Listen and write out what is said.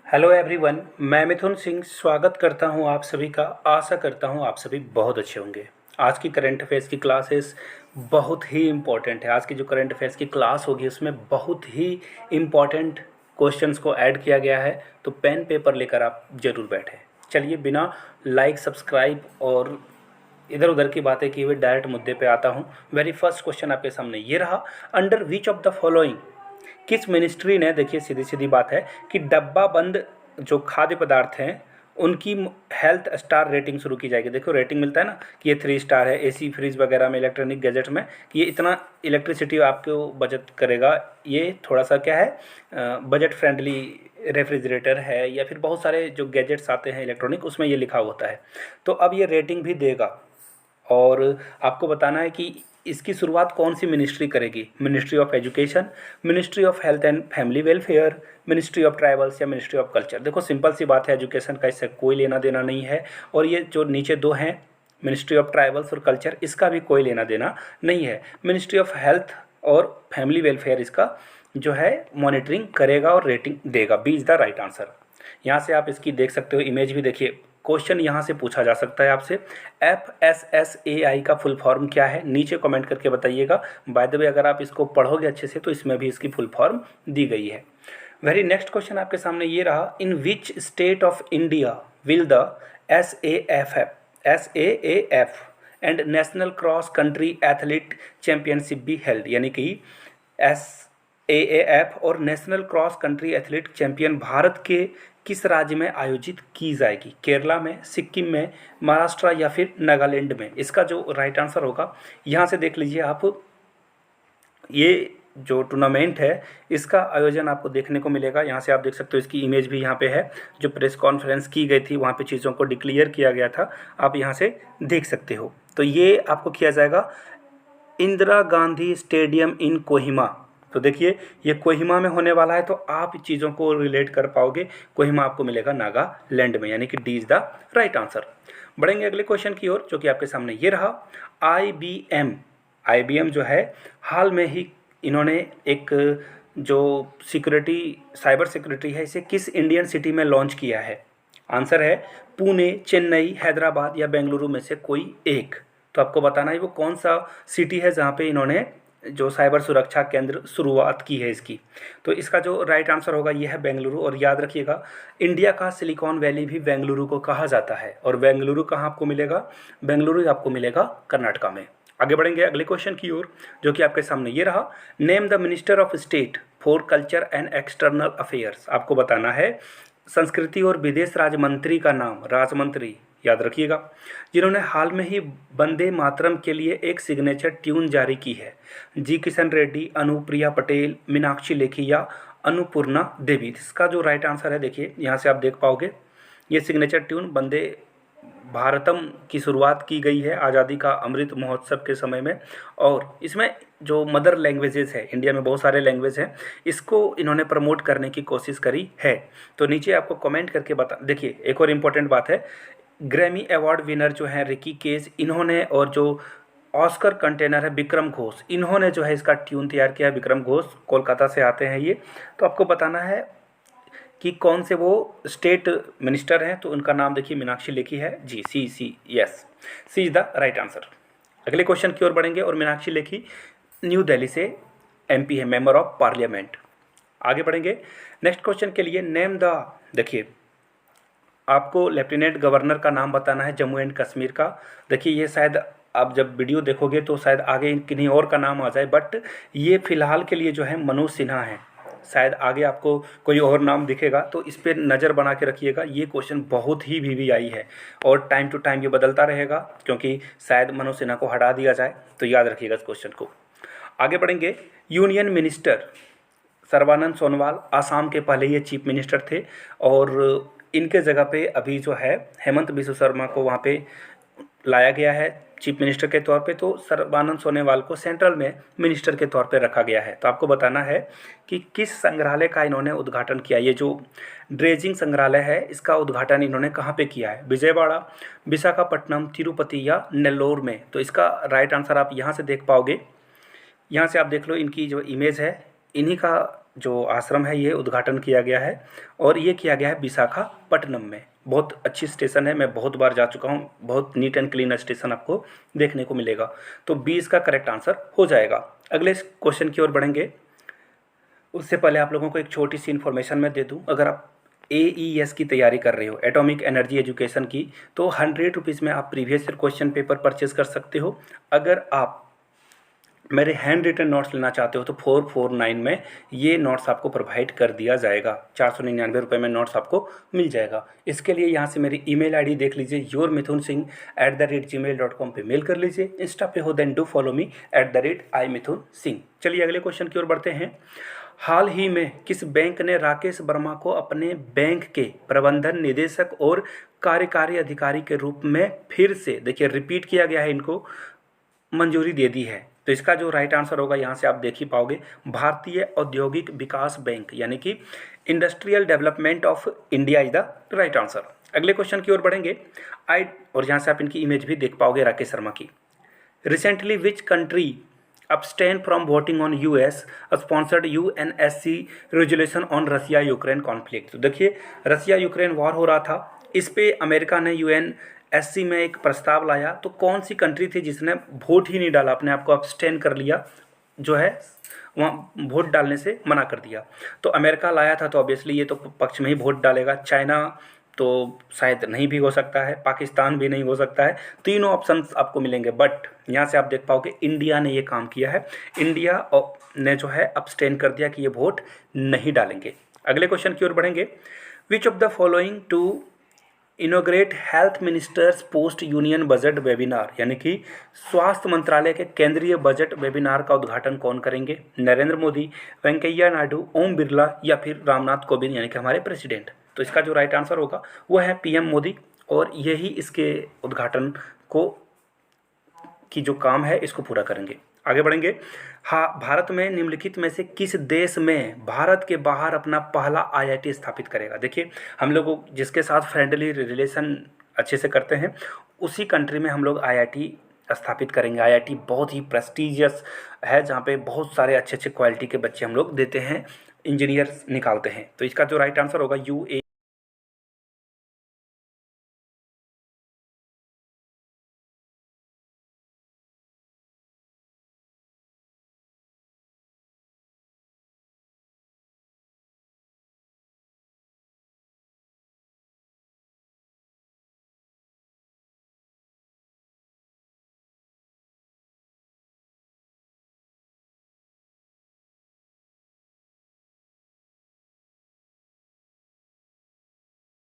Hello everyone, मैं मिथुन सिंह स्वागत करता हूं आप सभी का। आशा करता हूं आप सभी बहुत अच्छे होंगे। आज की करंट अफेयर्स की क्लासेस बहुत ही इम्पोर्टेंट है। आज की जो करंट अफेयर्स की क्लास होगी उसमें बहुत ही इम्पोर्टेंट क्वेश्चंस को ऐड किया गया है, तो पेन पेपर लेकर आप ज़रूर बैठें। चलिए बिना लाइक सब्सक्राइब और इधर उधर की बातें किए हुए डायरेक्ट मुद्दे पे आता हूँ। वेरी फर्स्ट क्वेश्चन आपके सामने ये रहा, under which of the following, किस मिनिस्ट्री ने, देखिए सीधी सीधी बात है कि डब्बा बंद जो खाद्य पदार्थ हैं उनकी हेल्थ स्टार रेटिंग शुरू की जाएगी। देखो रेटिंग मिलता है ना कि ये 3 स्टार है, एसी फ्रिज वगैरह में, इलेक्ट्रॉनिक गैजेट में, कि ये इतना इलेक्ट्रिसिटी आपको बचत करेगा, ये थोड़ा सा क्या है बजट फ्रेंडली रेफ्रिजरेटर है, या फिर बहुत सारे जो गैजेट्स आते हैं इलेक्ट्रॉनिक उसमें ये लिखा होता है। तो अब ये रेटिंग भी देगा और आपको बताना है कि इसकी शुरुआत कौन सी मिनिस्ट्री करेगी। Ministry of education, ministry of health and family welfare, ministry of tribals या मिनिस्ट्री ऑफ कल्चर। देखो सिंपल सी बात है, एजुकेशन का इससे कोई लेना देना नहीं है, और ये जो नीचे दो हैं मिनिस्ट्री ऑफ ट्राइबल्स और कल्चर, इसका भी कोई लेना देना नहीं है। मिनिस्ट्री ऑफ हेल्थ और फैमिली वेलफेयर इसका जो है मॉनिटरिंग करेगा और रेटिंग देगा। B is the right answer. यहाँ से आप इसकी देख सकते हो, इमेज भी देखिए। क्वेश्चन यहाँ से पूछा जा सकता है आपसे, FSSAI का फुल फॉर्म क्या है, नीचे कमेंट करके बताइएगा। बाय द वे अगर आप इसको पढ़ोगे अच्छे से तो इसमें भी इसकी फुल फॉर्म दी गई है। वेरी नेक्स्ट क्वेश्चन आपके सामने ये रहा, in which state of India will the SAAF and national cross country athlete championship be held. यानी कि SAAF और national cross country athlete champion Bharat के किस राज्य में आयोजित की जाएगी। केरला में, सिक्किम में, महाराष्ट्र या फिर नागालैंड में। इसका जो राइट आंसर होगा, यहाँ से देख लीजिए आप, ये जो टूर्नामेंट है इसका आयोजन आपको देखने को मिलेगा। यहाँ से आप देख सकते हो, इसकी इमेज भी यहाँ पे है। जो प्रेस कॉन्फ्रेंस की गई थी वहाँ पे चीज़ों को डिक्लेयर किया गया था, आप यहाँ से देख सकते हो। तो ये आपको किया जाएगा इंदिरा गांधी स्टेडियम इन कोहिमा। तो देखिए ये कोहिमा में होने वाला है, तो आप चीज़ों को रिलेट कर पाओगे। कोहिमा आपको मिलेगा नागालैंड में, यानी कि D is the right answer. बढ़ेंगे अगले क्वेश्चन की ओर, जो कि आपके सामने ये रहा, IBM जो है हाल में ही इन्होंने एक जो सिक्योरिटी, साइबर सिक्योरिटी है, इसे किस इंडियन सिटी में लॉन्च किया है। आंसर है पुणे, चेन्नई, हैदराबाद या बेंगलुरु में से कोई एक। तो आपको बताना है वो कौन सा सिटी है जहाँ पे इन्होंने जो साइबर सुरक्षा केंद्र शुरुआत की है इसकी। तो इसका जो राइट आंसर होगा ये है बेंगलुरु। और याद रखिएगा, इंडिया का सिलिकॉन वैली भी बेंगलुरु को कहा जाता है। और बेंगलुरु कहाँ आपको मिलेगा, बेंगलुरु आपको मिलेगा कर्नाटका में। आगे बढ़ेंगे अगले क्वेश्चन की ओर, जो कि आपके सामने ये रहा, name the minister of state for culture and external affairs. आपको बताना है संस्कृति और विदेश राज्य मंत्री का नाम, राजमंत्री याद रखिएगा, जिन्होंने हाल में ही वंदे मातरम के लिए एक सिग्नेचर ट्यून जारी की है। जी किशन रेड्डी, अनुप्रिया पटेल, मीनाक्षी लेखी या अन्नपूर्णा देवी। इसका जो राइट आंसर है, देखिए यहाँ से आप देख पाओगे, ये सिग्नेचर ट्यून वंदे भारतम की शुरुआत की गई है आज़ादी का अमृत महोत्सव के समय में। और इसमें जो मदर लैंग्वेजेस है, इंडिया में बहुत सारे लैंग्वेज हैं, इसको इन्होंने प्रमोट करने की कोशिश करी है। तो नीचे आपको कमेंट करके बता, देखिए एक और इम्पोर्टेंट बात है, ग्रैमी अवार्ड विनर जो है रिकी केज, इन्होंने, और जो ऑस्कर कंटेनर है विक्रम घोष, इन्होंने जो है इसका ट्यून तैयार किया है। विक्रम घोष कोलकाता से आते हैं ये। तो आपको बताना है कि कौन से वो स्टेट मिनिस्टर हैं, तो उनका नाम देखिए मीनाक्षी लेखी है। जी C yes, C is the right answer. अगले क्वेश्चन की ओर बढ़ेंगे, और मीनाक्षी लेखी न्यू दिल्ली से MP है, मेंबर ऑफ पार्लियामेंट। आगे बढ़ेंगे नेक्स्ट क्वेश्चन के लिए, नेम द, देखिए आपको लेफ्टिनेंट गवर्नर का नाम बताना है जम्मू एंड कश्मीर का। देखिए ये शायद आप जब वीडियो देखोगे तो शायद आगे किन्हीं और का नाम आ जाए, बट ये फिलहाल के लिए जो है मनोज सिन्हा है। शायद आगे आपको कोई और नाम दिखेगा, तो इस पर नज़र बना के रखिएगा। ये क्वेश्चन बहुत ही VVI है और टाइम टू टाइम ये बदलता रहेगा, क्योंकि शायद मनोज सिन्हा को हटा दिया जाए। तो याद रखिएगा इस क्वेश्चन को। आगे बढ़ेंगे, यूनियन मिनिस्टर सर्बानंद सोनोवाल आसाम के पहले ये चीफ मिनिस्टर थे, और इनके जगह पे अभी जो है हेमंत बिस्व शर्मा को वहाँ पे लाया गया है चीफ मिनिस्टर के तौर पे। तो सर्बानंद सोनोवाल को सेंट्रल में मिनिस्टर के तौर पे रखा गया है। तो आपको बताना है कि किस संग्रहालय का इन्होंने उद्घाटन किया। ये जो ड्रेजिंग संग्रहालय है इसका उद्घाटन इन्होंने कहाँ पे किया है, विजयवाड़ा, विशाखापट्टनम, तिरुपति या नेल्लोर में। तो इसका राइट आंसर आप यहाँ से देख पाओगे। यहाँ से आप देख लो, इनकी जो इमेज है, इन्हीं का जो आश्रम है ये उद्घाटन किया गया है और ये किया गया है विशाखापट्टनम में। बहुत अच्छी स्टेशन है, मैं बहुत बार जा चुका हूँ, बहुत नीट एंड क्लीन स्टेशन आपको देखने को मिलेगा। तो 20 का करेक्ट आंसर हो जाएगा। अगले क्वेश्चन की ओर बढ़ेंगे, उससे पहले आप लोगों को एक छोटी सी इन्फॉर्मेशन मैं दे दूँ। अगर आप AES की तैयारी कर रहे हो, एटॉमिक एनर्जी एजुकेशन की, तो 100 रुपीज़ में आप previous year question paper purchase कर सकते हो। अगर आप मेरे हैंड रिटन नोट्स लेना चाहते हो तो 449 में ये नोट्स आपको प्रोवाइड कर दिया जाएगा। 499 रुपये में नोट्स आपको मिल जाएगा। इसके लिए यहाँ से मेरी ईमेल आईडी देख लीजिए, yourmithunsingh@gmail.com पे मेल कर लीजिए। इंस्टा पे हो then do follow me @iMithunSingh। चलिए अगले क्वेश्चन की ओर बढ़ते हैं। हाल ही में किस बैंक ने राकेश वर्मा को अपने बैंक के प्रबंधन निदेशक और कार्यकारी अधिकारी के रूप में फिर से, देखिए रिपीट किया गया है, इनको मंजूरी दे दी है? तो इसका जो राइट आंसर होगा यहाँ से आप देख ही पाओगे, भारतीय औद्योगिक विकास बैंक यानी कि industrial development of India is the right answer. अगले क्वेश्चन की ओर बढ़ेंगे। और यहाँ से आप इनकी इमेज भी देख पाओगे राकेश शर्मा की। Recently which country abstain from voting on US sponsored UNSC resolution on Russia Ukraine conflict? तो देखिए रसिया यूक्रेन वॉर हो रहा था, इस पे अमेरिका ने UNSC में एक प्रस्ताव लाया। तो कौन सी कंट्री थी जिसने वोट ही नहीं डाला, अपने आप को abstain कर लिया, जो है वहाँ वोट डालने से मना कर दिया? तो अमेरिका लाया था, तो ऑब्वियसली ये तो पक्ष में ही वोट डालेगा। चाइना तो शायद नहीं भी हो सकता है, पाकिस्तान भी नहीं हो सकता है। तीनों ऑप्शंस आपको मिलेंगे, बट यहाँ से आप देख पाओगे इंडिया ने ये काम किया है। इंडिया ने जो है अब्सटेन कर दिया कि ये वोट नहीं डालेंगे। अगले क्वेश्चन की ओर बढ़ेंगे। Which of the following to inaugurate health ministers post union budget webinar, यानी कि स्वास्थ्य मंत्रालय के केंद्रीय बजट वेबिनार का उद्घाटन कौन करेंगे? नरेंद्र मोदी, वेंकैया नायडू, ओम बिरला या फिर रामनाथ कोविंद यानी कि हमारे प्रेसिडेंट? तो इसका जो राइट आंसर होगा वो है PM मोदी, और यही इसके उद्घाटन को की जो काम है इसको पूरा करेंगे। आगे बढ़ेंगे। हाँ, भारत में निम्नलिखित में से किस देश में भारत के बाहर अपना पहला IIT स्थापित करेगा? देखिए हम लोग जिसके साथ फ्रेंडली रिलेशन अच्छे से करते हैं उसी कंट्री में हम लोग IIT स्थापित करेंगे। IIT बहुत ही प्रेस्टिजियस है, जहाँ पे बहुत सारे अच्छे अच्छे क्वालिटी के बच्चे हम लोग देते हैं, इंजीनियर्स निकालते हैं। तो इसका जो राइट आंसर होगा UAE।